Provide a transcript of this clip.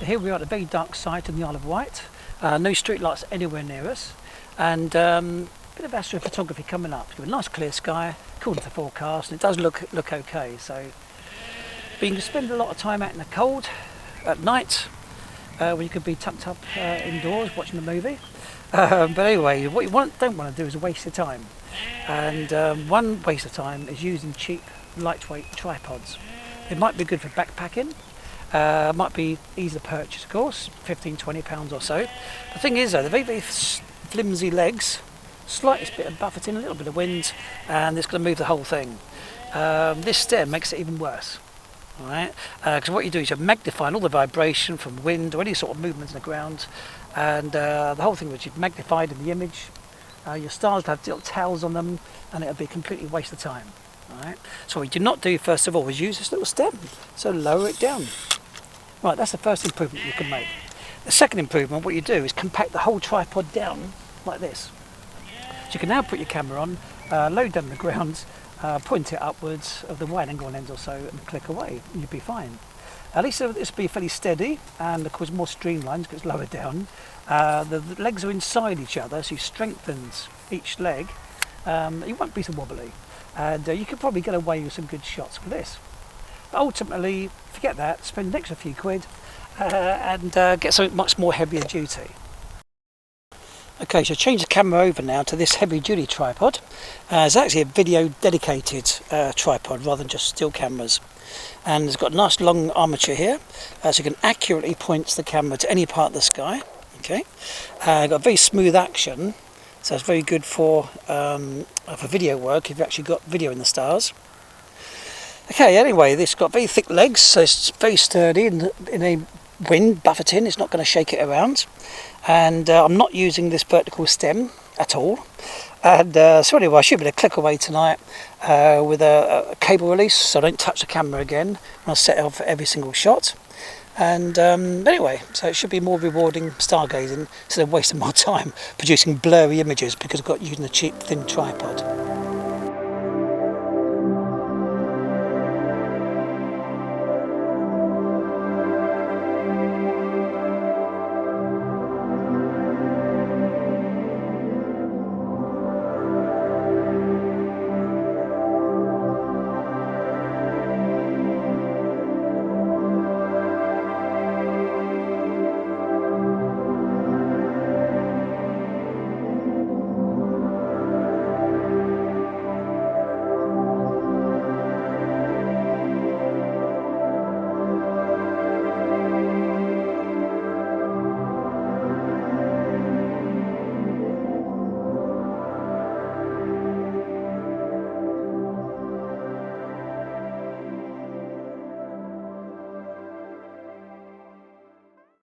here we are at a very dark site in the Isle of Wight. No street lights anywhere near us, and a bit of astrophotography coming up. We've got a nice clear sky according to the forecast, and it does look okay. So, but you can spend a lot of time out in the cold at night when you could be tucked up indoors watching a movie. But anyway, what you don't want to do is waste your time. And one waste of time is using cheap, lightweight tripods. It might be good for backpacking. Might be easy to purchase, of course, £15–20 or so. The thing is, though, they're very flimsy legs, slightest bit of buffeting, a little bit of wind, and it's going to move the whole thing. This stem makes it even worse. All right, because what you do is you're magnifying all the vibration from wind or any sort of movement in the ground, and the whole thing which you've magnified in the image. Your stars will have little tails on them, and it'll be a completely waste of time. All right. So what you do not do first of all is use this little stem. So lower it down. Right, that's the first improvement you can make. The second improvement, what you do is compact the whole tripod down like this. So you can now put your camera on, load down the ground, point it upwards of the wide angle lens or so, and click away, and you'll be fine. At least this will be fairly steady, and of course more streamlined because it's lower down. The legs are inside each other, so you strengthen each leg. You won't be so wobbly, and you could probably get away with some good shots with this. But ultimately, forget that, spend an extra few quid and get something much more heavier duty. Okay, so change the camera over now to this heavy duty tripod. It's actually a video dedicated tripod rather than just still cameras. And it's got a nice long armature here, so you can accurately point the camera to any part of the sky. Okay, got very smooth action, so it's very good for video work if you've actually got video in the stars. Okay, anyway, this got very thick legs, so it's very sturdy in a wind buffeting. It's not going to shake it around, and I'm not using this vertical stem at all. And so anyway, I should be able to click away tonight with a cable release, so I don't touch the camera again when I set it off for every single shot. And anyway, so it should be more rewarding stargazing instead of wasting my time producing blurry images because I've got using a cheap thin tripod.